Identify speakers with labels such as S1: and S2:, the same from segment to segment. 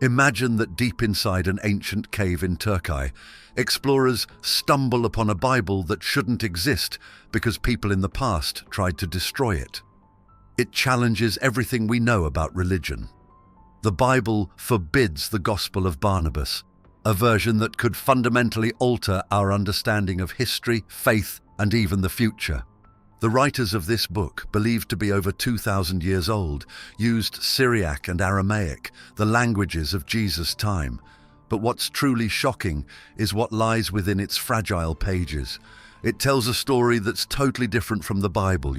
S1: Imagine that deep inside an ancient cave in Turkey, explorers stumble upon a Bible that shouldn't exist because people in the past tried to destroy it. It challenges everything we know about religion. The Bible forbids the Gospel of Barnabas, a version that could fundamentally alter our understanding of history, faith, and even the future. The writers of this book, believed to be over 2,000 years old, used Syriac and Aramaic, the languages of Jesus' time. But what's truly shocking is what lies within its fragile pages. It tells a story that's totally different from the Bible,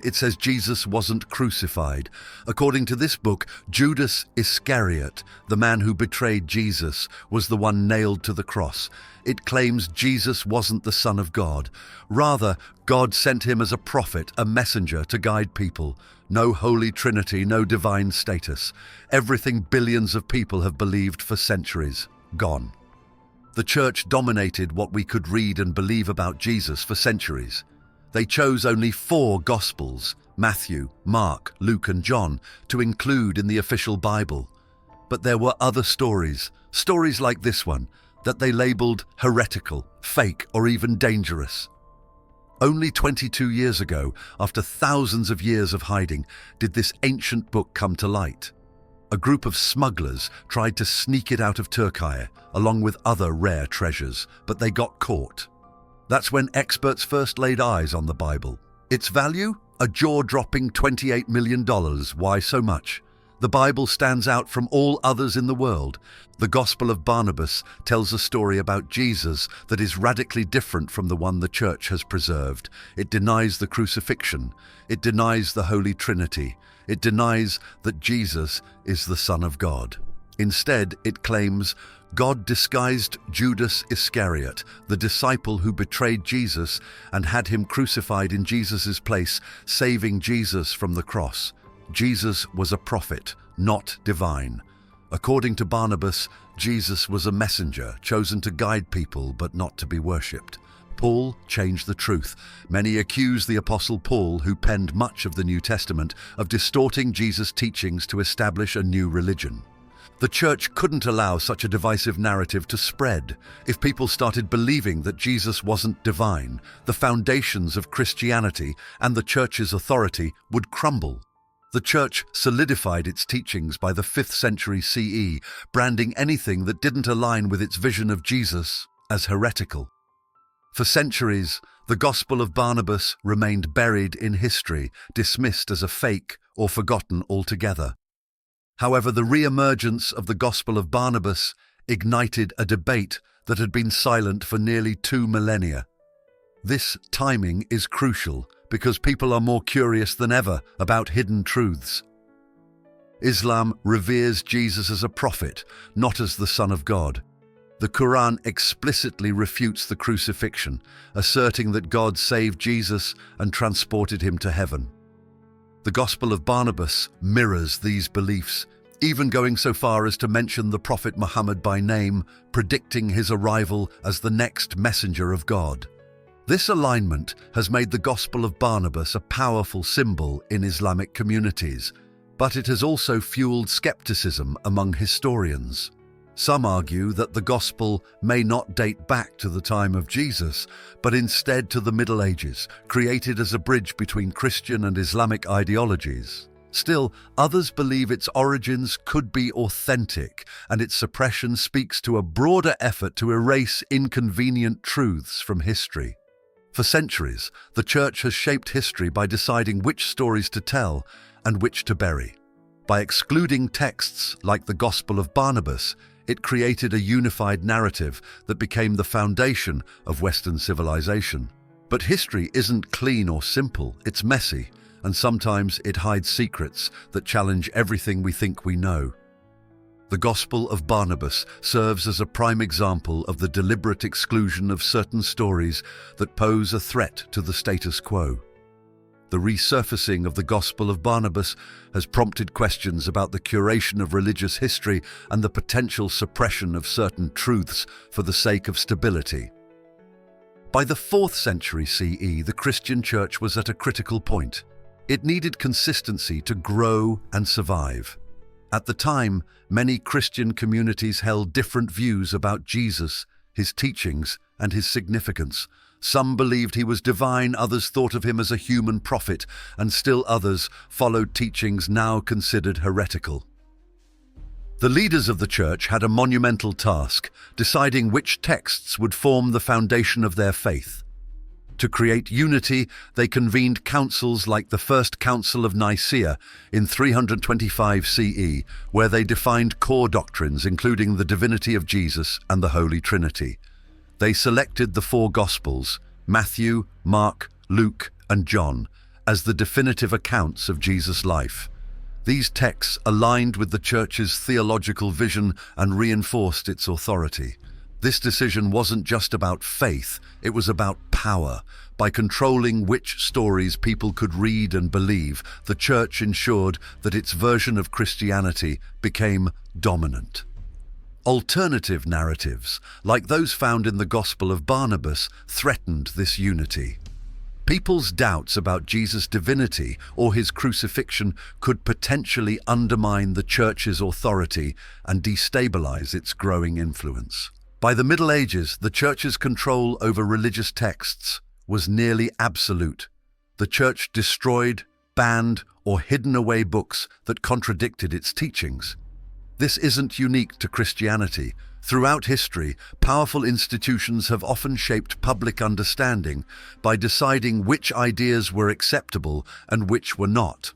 S1: It says Jesus wasn't crucified. According to this book, Judas Iscariot, the man who betrayed Jesus, was the one nailed to the cross. It claims Jesus wasn't the Son of God. Rather, God sent him as a prophet, a messenger to guide people. No Holy Trinity, no divine status. Everything billions of people have believed for centuries, gone. The church dominated what we could read and believe about Jesus for centuries. They chose only 4 Gospels, Matthew, Mark, Luke and John, to include in the official Bible. But there were other stories like this one, that they labeled heretical, fake or even dangerous. Only 22 years ago, after thousands of years of hiding, did this ancient book come to light. A group of smugglers tried to sneak it out of Turkey, along with other rare treasures, but they got caught. That's when experts first laid eyes on the Bible. Its value? A jaw-dropping $28 million. Why so much? The Bible stands out from all others in the world. The Gospel of Barnabas tells a story about Jesus that is radically different from the one the church has preserved. It denies the crucifixion. It denies the Holy Trinity. It denies that Jesus is the Son of God. Instead, it claims God disguised Judas Iscariot, the disciple who betrayed Jesus and had him crucified in Jesus' place, saving Jesus from the cross. Jesus was a prophet, not divine. According to Barnabas, Jesus was a messenger, chosen to guide people but not to be worshipped. Paul changed the truth. Many accuse the Apostle Paul, who penned much of the New Testament, of distorting Jesus' teachings to establish a new religion. The church couldn't allow such a divisive narrative to spread. If people started believing that Jesus wasn't divine, the foundations of Christianity and the church's authority would crumble. The church solidified its teachings by the 5th century CE, branding anything that didn't align with its vision of Jesus as heretical. For centuries, the Gospel of Barnabas remained buried in history, dismissed as a fake or forgotten altogether. However, the re-emergence of the Gospel of Barnabas ignited a debate that had been silent for nearly 2 millennia. This timing is crucial because people are more curious than ever about hidden truths. Islam reveres Jesus as a prophet, not as the Son of God. The Quran explicitly refutes the crucifixion, asserting that God saved Jesus and transported him to heaven. The Gospel of Barnabas mirrors these beliefs, even going so far as to mention the Prophet Muhammad by name, predicting his arrival as the next messenger of God. This alignment has made the Gospel of Barnabas a powerful symbol in Islamic communities, but it has also fueled skepticism among historians. Some argue that the Gospel may not date back to the time of Jesus, but instead to the Middle Ages, created as a bridge between Christian and Islamic ideologies. Still, others believe its origins could be authentic, and its suppression speaks to a broader effort to erase inconvenient truths from history. For centuries, the Church has shaped history by deciding which stories to tell and which to bury. By excluding texts like the Gospel of Barnabas, it created a unified narrative that became the foundation of Western civilization. But history isn't clean or simple, it's messy, and sometimes it hides secrets that challenge everything we think we know. The Gospel of Barnabas serves as a prime example of the deliberate exclusion of certain stories that pose a threat to the status quo. The resurfacing of the Gospel of Barnabas has prompted questions about the curation of religious history and the potential suppression of certain truths for the sake of stability. By the 4th century CE, the Christian Church was at a critical point. It needed consistency to grow and survive. At the time, many Christian communities held different views about Jesus, his teachings, and his significance. Some believed he was divine, others thought of him as a human prophet, and still others followed teachings now considered heretical. The leaders of the church had a monumental task, deciding which texts would form the foundation of their faith. To create unity, they convened councils like the First Council of Nicaea in 325 CE, where they defined core doctrines including the divinity of Jesus and the Holy Trinity. They selected the four Gospels, Matthew, Mark, Luke, and John, as the definitive accounts of Jesus' life. These texts aligned with the Church's theological vision and reinforced its authority. This decision wasn't just about faith, it was about power. By controlling which stories people could read and believe, the Church ensured that its version of Christianity became dominant. Alternative narratives, like those found in the Gospel of Barnabas, threatened this unity. People's doubts about Jesus' divinity or his crucifixion could potentially undermine the Church's authority and destabilize its growing influence. By the Middle Ages, the Church's control over religious texts was nearly absolute. The Church destroyed, banned, or hidden away books that contradicted its teachings. This isn't unique to Christianity. Throughout history, powerful institutions have often shaped public understanding by deciding which ideas were acceptable and which were not.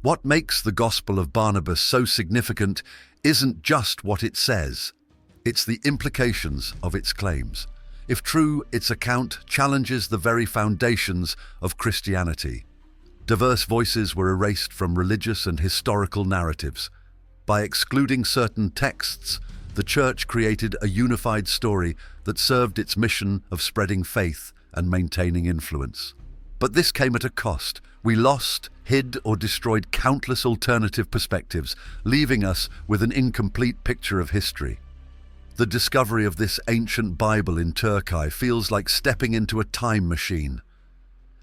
S1: What makes the Gospel of Barnabas so significant isn't just what it says. It's the implications of its claims. If true, its account challenges the very foundations of Christianity. Diverse voices were erased from religious and historical narratives. By excluding certain texts, the Church created a unified story that served its mission of spreading faith and maintaining influence. But this came at a cost. We lost, hid, or destroyed countless alternative perspectives, leaving us with an incomplete picture of history. The discovery of this ancient Bible in Turkey feels like stepping into a time machine.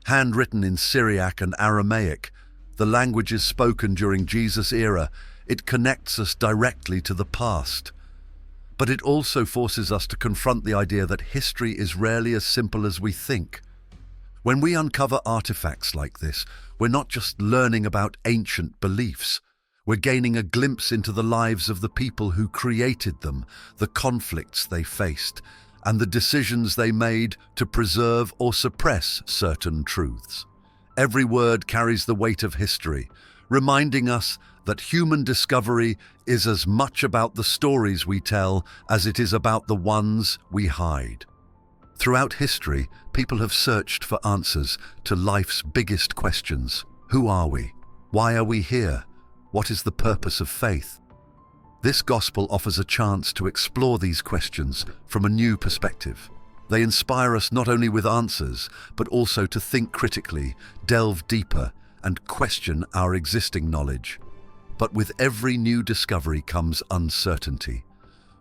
S1: Handwritten in Syriac and Aramaic, the languages spoken during Jesus' era, it connects us directly to the past. But it also forces us to confront the idea that history is rarely as simple as we think. When we uncover artifacts like this, we're not just learning about ancient beliefs. We're gaining a glimpse into the lives of the people who created them, the conflicts they faced, and the decisions they made to preserve or suppress certain truths. Every word carries the weight of history, reminding us that human discovery is as much about the stories we tell as it is about the ones we hide. Throughout history, people have searched for answers to life's biggest questions. Who are we? Why are we here? What is the purpose of faith? This gospel offers a chance to explore these questions from a new perspective. They inspire us not only with answers, but also to think critically, delve deeper, and question our existing knowledge. But with every new discovery comes uncertainty.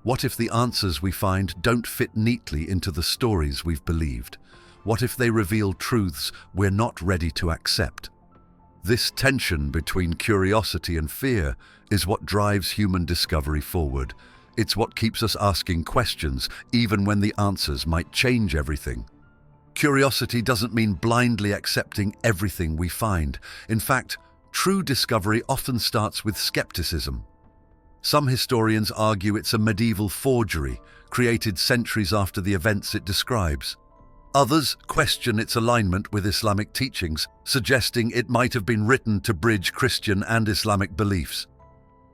S1: What if the answers we find don't fit neatly into the stories we've believed? What if they reveal truths we're not ready to accept? This tension between curiosity and fear is what drives human discovery forward. It's what keeps us asking questions, even when the answers might change everything. Curiosity doesn't mean blindly accepting everything we find. In fact, true discovery often starts with skepticism. Some historians argue it's a medieval forgery, created centuries after the events it describes. Others question its alignment with Islamic teachings, suggesting it might have been written to bridge Christian and Islamic beliefs.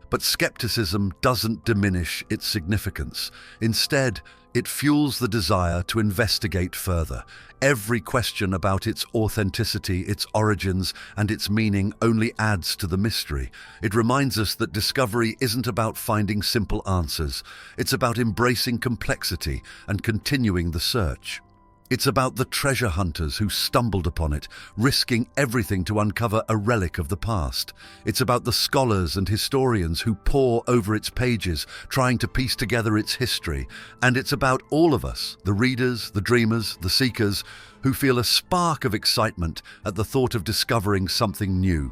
S1: But skepticism doesn't diminish its significance. Instead, it fuels the desire to investigate further. Every question about its authenticity, its origins, and its meaning only adds to the mystery. It reminds us that discovery isn't about finding simple answers. It's about embracing complexity and continuing the search. It's about the treasure hunters who stumbled upon it, risking everything to uncover a relic of the past. It's about the scholars and historians who pore over its pages, trying to piece together its history. And it's about all of us, the readers, the dreamers, the seekers, who feel a spark of excitement at the thought of discovering something new.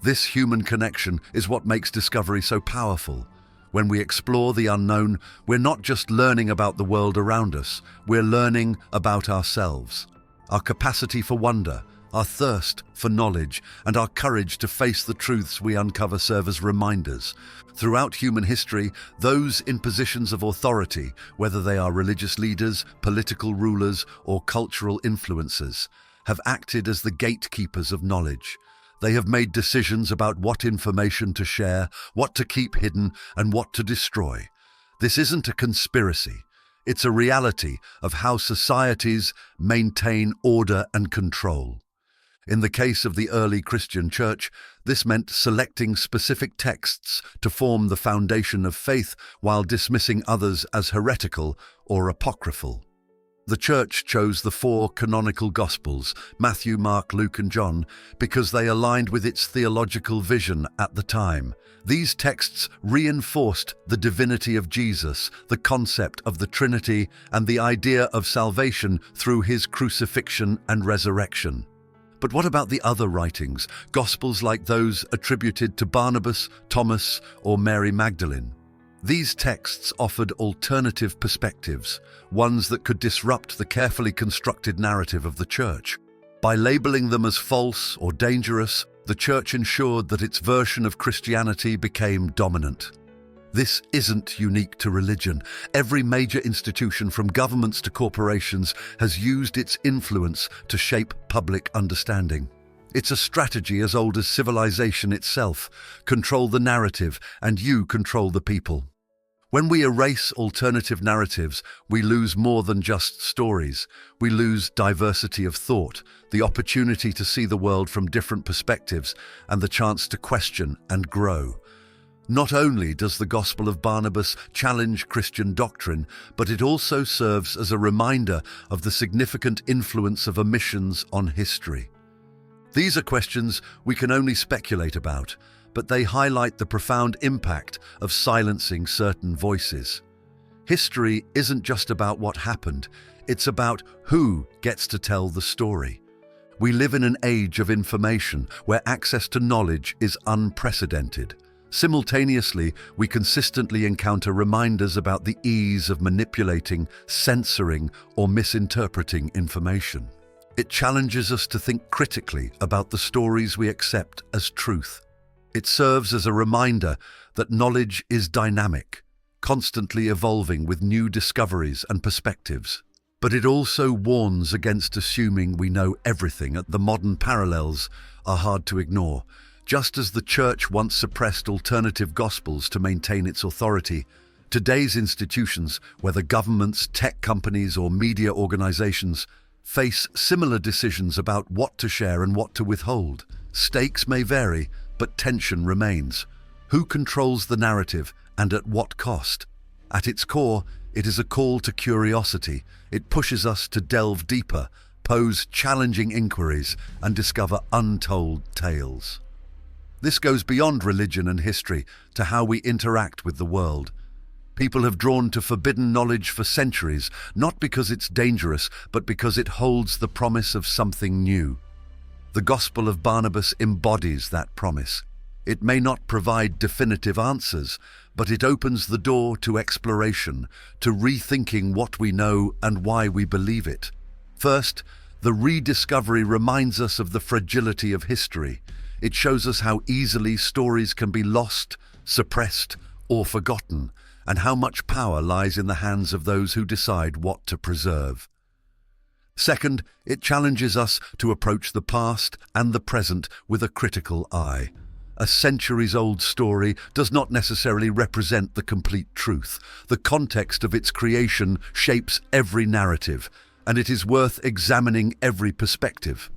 S1: This human connection is what makes discovery so powerful. When we explore the unknown, we're not just learning about the world around us, we're learning about ourselves. Our capacity for wonder, our thirst for knowledge, and our courage to face the truths we uncover serve as reminders. Throughout human history, those in positions of authority, whether they are religious leaders, political rulers, or cultural influencers, have acted as the gatekeepers of knowledge. They have made decisions about what information to share, what to keep hidden, and what to destroy. This isn't a conspiracy. It's a reality of how societies maintain order and control. In the case of the early Christian church, this meant selecting specific texts to form the foundation of faith while dismissing others as heretical or apocryphal. The church chose the four canonical Gospels, Matthew, Mark, Luke, and John, because they aligned with its theological vision at the time. These texts reinforced the divinity of Jesus, the concept of the Trinity, and the idea of salvation through his crucifixion and resurrection. But what about the other writings, Gospels like those attributed to Barnabas, Thomas, or Mary Magdalene? These texts offered alternative perspectives, ones that could disrupt the carefully constructed narrative of the church. By labeling them as false or dangerous, the church ensured that its version of Christianity became dominant. This isn't unique to religion. Every major institution, from governments to corporations, has used its influence to shape public understanding. It's a strategy as old as civilization itself. Control the narrative, and you control the people. When we erase alternative narratives, we lose more than just stories. We lose diversity of thought, the opportunity to see the world from different perspectives, and the chance to question and grow. Not only does the Gospel of Barnabas challenge Christian doctrine, but it also serves as a reminder of the significant influence of omissions on history. These are questions we can only speculate about, but they highlight the profound impact of silencing certain voices. History isn't just about what happened, it's about who gets to tell the story. We live in an age of information where access to knowledge is unprecedented. Simultaneously, we consistently encounter reminders about the ease of manipulating, censoring, or misinterpreting information. It challenges us to think critically about the stories we accept as truth. It serves as a reminder that knowledge is dynamic, constantly evolving with new discoveries and perspectives. But it also warns against assuming we know everything. The modern parallels are hard to ignore. Just as the church once suppressed alternative gospels to maintain its authority, today's institutions, whether governments, tech companies, or media organizations, face similar decisions about what to share and what to withhold. Stakes may vary, but tension remains. Who controls the narrative, and at what cost? At its core, it is a call to curiosity. It pushes us to delve deeper, pose challenging inquiries, and discover untold tales. This goes beyond religion and history to how we interact with the world. People have drawn to forbidden knowledge for centuries, not because it's dangerous, but because it holds the promise of something new. The Gospel of Barnabas embodies that promise. It may not provide definitive answers, but it opens the door to exploration, to rethinking what we know and why we believe it. First, the rediscovery reminds us of the fragility of history. It shows us how easily stories can be lost, suppressed, or forgotten, and how much power lies in the hands of those who decide what to preserve. Second, it challenges us to approach the past and the present with a critical eye. A centuries-old story does not necessarily represent the complete truth. The context of its creation shapes every narrative, and it is worth examining every perspective.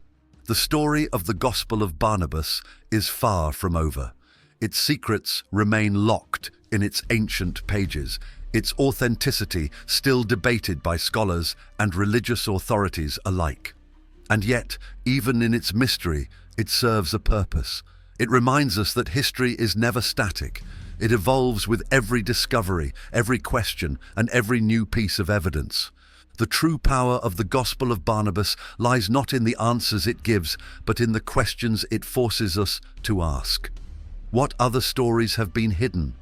S1: The story of the Gospel of Barnabas is far from over. Its secrets remain locked in its ancient pages, its authenticity still debated by scholars and religious authorities alike. And yet, even in its mystery, it serves a purpose. It reminds us that history is never static. It evolves with every discovery, every question, and every new piece of evidence. The true power of the Gospel of Barnabas lies not in the answers it gives, but in the questions it forces us to ask. What other stories have been hidden?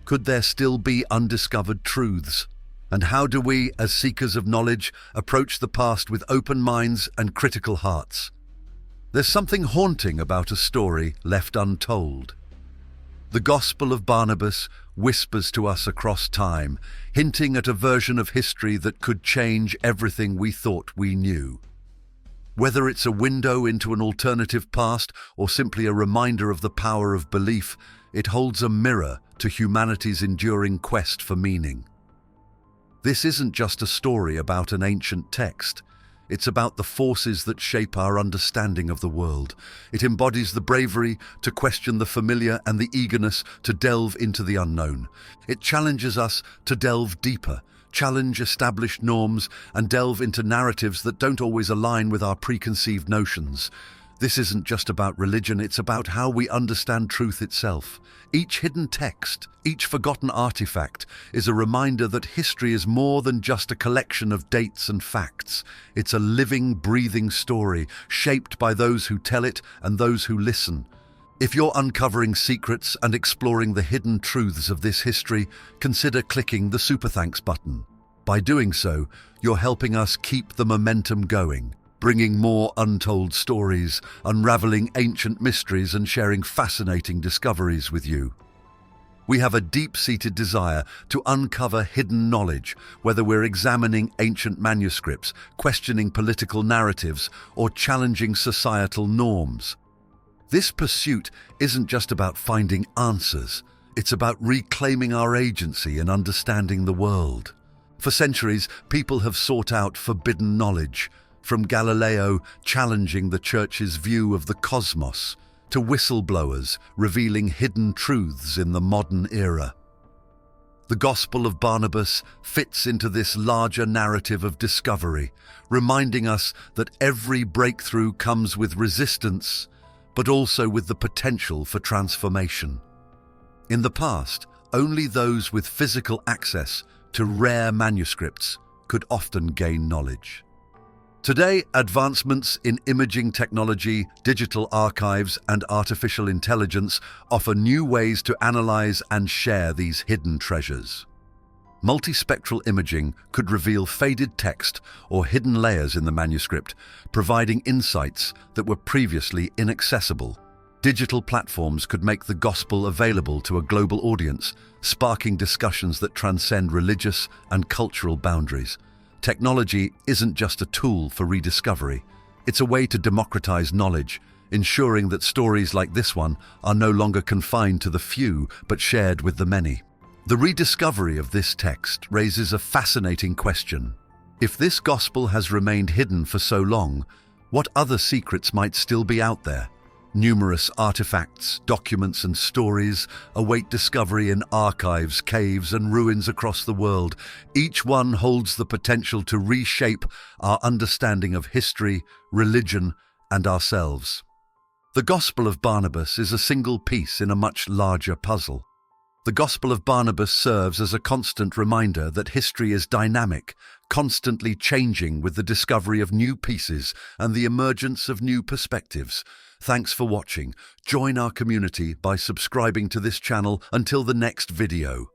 S1: Could there still be undiscovered truths? And how do we, as seekers of knowledge, approach the past with open minds and critical hearts? There's something haunting about a story left untold. The Gospel of Barnabas whispers to us across time, hinting at a version of history that could change everything we thought we knew. Whether it's a window into an alternative past or simply a reminder of the power of belief, it holds a mirror to humanity's enduring quest for meaning. This isn't just a story about an ancient text. It's about the forces that shape our understanding of the world. It embodies the bravery to question the familiar and the eagerness to delve into the unknown. It challenges us to delve deeper, challenge established norms, and delve into narratives that don't always align with our preconceived notions. This isn't just about religion, it's about how we understand truth itself. Each hidden text, each forgotten artifact, is a reminder that history is more than just a collection of dates and facts. It's a living, breathing story, shaped by those who tell it and those who listen. If you're uncovering secrets and exploring the hidden truths of this history, consider clicking the Super Thanks button. By doing so, you're helping us keep the momentum going, bringing more untold stories, unraveling ancient mysteries, and sharing fascinating discoveries with you. We have a deep-seated desire to uncover hidden knowledge, whether we're examining ancient manuscripts, questioning political narratives, or challenging societal norms. This pursuit isn't just about finding answers, it's about reclaiming our agency and understanding the world. For centuries, people have sought out forbidden knowledge, from Galileo challenging the Church's view of the cosmos, to whistleblowers revealing hidden truths in the modern era. The Gospel of Barnabas fits into this larger narrative of discovery, reminding us that every breakthrough comes with resistance, but also with the potential for transformation. In the past, only those with physical access to rare manuscripts could often gain knowledge. Today, advancements in imaging technology, digital archives, and artificial intelligence offer new ways to analyze and share these hidden treasures. Multispectral imaging could reveal faded text or hidden layers in the manuscript, providing insights that were previously inaccessible. Digital platforms could make the gospel available to a global audience, sparking discussions that transcend religious and cultural boundaries. Technology isn't just a tool for rediscovery, it's a way to democratize knowledge, ensuring that stories like this one are no longer confined to the few but shared with the many. The rediscovery of this text raises a fascinating question. If this gospel has remained hidden for so long, what other secrets might still be out there? Numerous artifacts, documents, and stories await discovery in archives, caves, and ruins across the world. Each one holds the potential to reshape our understanding of history, religion, and ourselves. The Gospel of Barnabas is a single piece in a much larger puzzle. The Gospel of Barnabas serves as a constant reminder that history is dynamic, constantly changing with the discovery of new pieces and the emergence of new perspectives. Thanks for watching. Join our community by subscribing to this channel until the next video.